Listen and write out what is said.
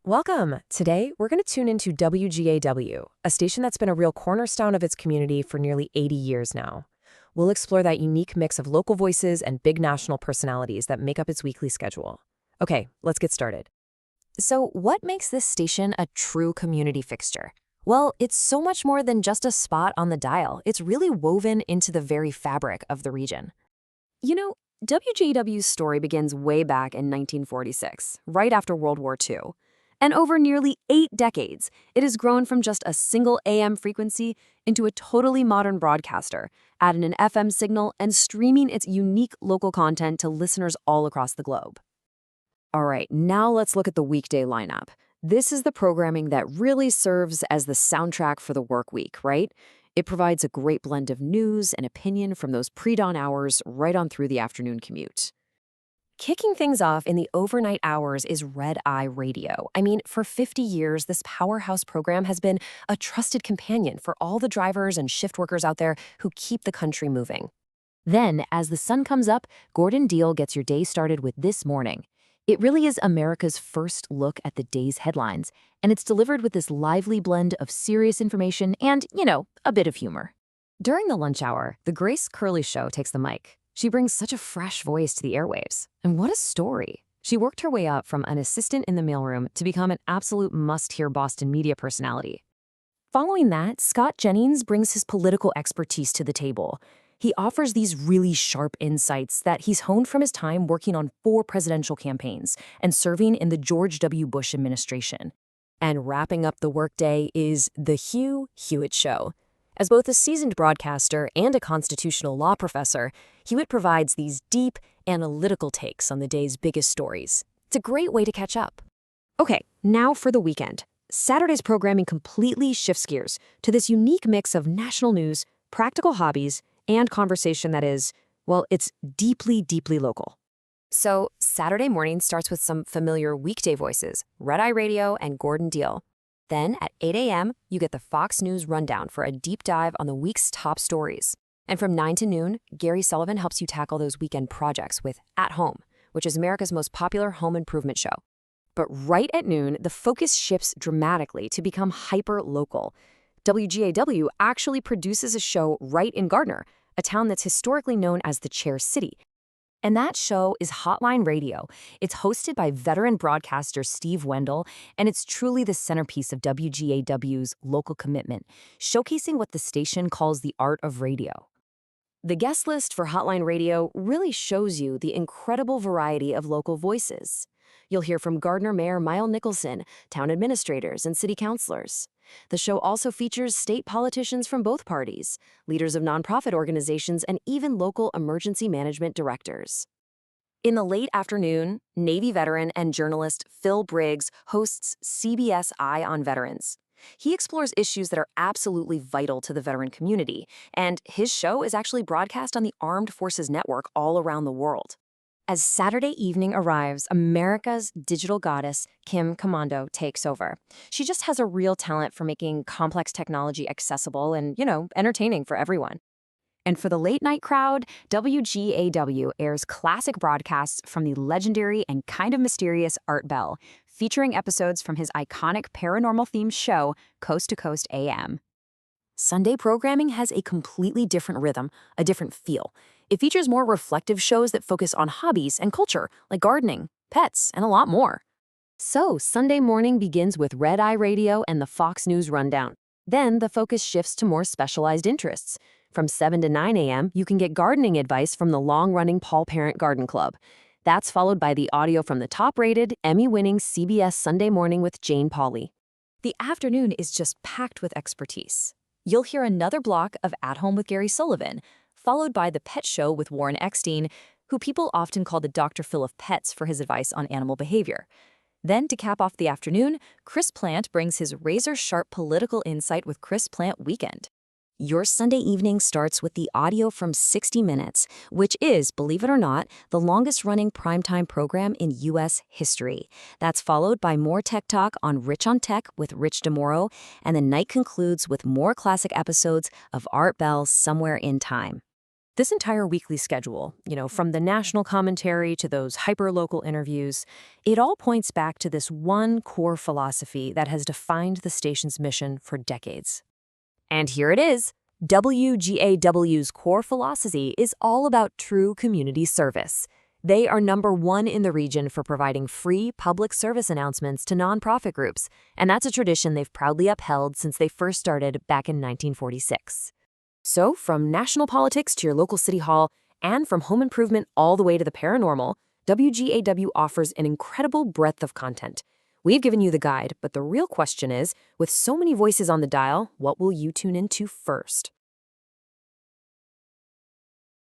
Welcome! Today, we're going to tune into WGAW, a station that's been a real cornerstone of its community for nearly 80 years now. We'll explore that unique mix of local voices and big national personalities that make up its weekly schedule. Okay, let's get started. So, what makes this station a true community fixture? Well, it's so much more than just a spot on the dial. It's really woven into the very fabric of the region. WGAW's story begins way back in 1946, right after World War II. And over nearly 8 decades, it has grown from just a single AM frequency into a totally modern broadcaster, adding an FM signal and streaming its unique local content to listeners all across the globe. All right, now let's look at the weekday lineup. This is the programming that really serves as the soundtrack for the work week, right? It provides a great blend of news and opinion from those pre-dawn hours right on through the afternoon commute. Kicking things off in the overnight hours is Red Eye Radio. For 50 years, this powerhouse program has been a trusted companion for all the drivers and shift workers out there who keep the country moving. Then, as the sun comes up, Gordon Deal gets your day started with This Morning. It really is America's first look at the day's headlines, and it's delivered with this lively blend of serious information and, a bit of humor. During the lunch hour, the Grace Curley Show takes the mic. She brings such a fresh voice to the airwaves. And what a story! She worked her way up from an assistant in the mailroom to become an absolute must-hear Boston media personality. Following that, Scott Jennings brings his political expertise to the table. He offers these really sharp insights that he's honed from his time working on 4 presidential campaigns and serving in the George W. Bush administration. And wrapping up the workday is The Hugh Hewitt Show. As both a seasoned broadcaster and a constitutional law professor, Hewitt provides these deep, analytical takes on the day's biggest stories. It's a great way to catch up. Okay, now for the weekend. Saturday's programming completely shifts gears to this unique mix of national news, practical hobbies, and conversation that is, it's deeply, deeply local. So, Saturday morning starts with some familiar weekday voices, Red Eye Radio and Gordon Deal. Then, at 8 a.m., you get the Fox News Rundown for a deep dive on the week's top stories. And from 9 to noon, Gary Sullivan helps you tackle those weekend projects with At Home, which is America's most popular home improvement show. But right at noon, the focus shifts dramatically to become hyper-local. WGAW actually produces a show right in Gardner, a town that's historically known as the Chair City. And that show is Hotline Radio. It's hosted by veteran broadcaster Steve Wendell, and it's truly the centerpiece of WGAW's local commitment, showcasing what the station calls the art of radio. The guest list for Hotline Radio really shows you the incredible variety of local voices. You'll hear from Gardner Mayor Myle Nicholson, town administrators, and city councilors. The show also features state politicians from both parties, leaders of nonprofit organizations, and even local emergency management directors. In the late afternoon, Navy veteran and journalist Phil Briggs hosts CBS Eye on Veterans. He explores issues that are absolutely vital to the veteran community, and his show is actually broadcast on the Armed Forces Network all around the world. As Saturday evening arrives, America's digital goddess, Kim Commando, takes over. She just has a real talent for making complex technology accessible and, entertaining for everyone. And for the late-night crowd, WGAW airs classic broadcasts from the legendary and kind of mysterious Art Bell, featuring episodes from his iconic paranormal-themed show, Coast to Coast AM. Sunday programming has a completely different rhythm, a different feel. It features more reflective shows that focus on hobbies and culture, like gardening, pets, and a lot more. So, Sunday morning begins with Red Eye Radio and the Fox News Rundown. Then, the focus shifts to more specialized interests. From 7 to 9 a.m., you can get gardening advice from the long-running Paul Parent Garden Club. That's followed by the audio from the top-rated, Emmy-winning CBS Sunday Morning with Jane Pauley. The afternoon is just packed with expertise. You'll hear another block of At Home with Gary Sullivan, followed by The Pet Show with Warren Eckstein, who people often call the Dr. Phil of pets for his advice on animal behavior. Then, to cap off the afternoon, Chris Plant brings his razor-sharp political insight with Chris Plant Weekend. Your Sunday evening starts with the audio from 60 Minutes, which is, believe it or not, the longest-running primetime program in U.S. history. That's followed by more tech talk on Rich on Tech with Rich DeMoro, and the night concludes with more classic episodes of Art Bell's Somewhere in Time. This entire weekly schedule, from the national commentary to those hyper-local interviews, it all points back to this one core philosophy that has defined the station's mission for decades. And here it is. WGAW's core philosophy is all about true community service. They are #1 in the region for providing free public service announcements to nonprofit groups, and that's a tradition they've proudly upheld since they first started back in 1946. So, from national politics to your local city hall, and from home improvement all the way to the paranormal, WGAW offers an incredible breadth of content. We've given you the guide, but the real question is, with so many voices on the dial, what will you tune into first?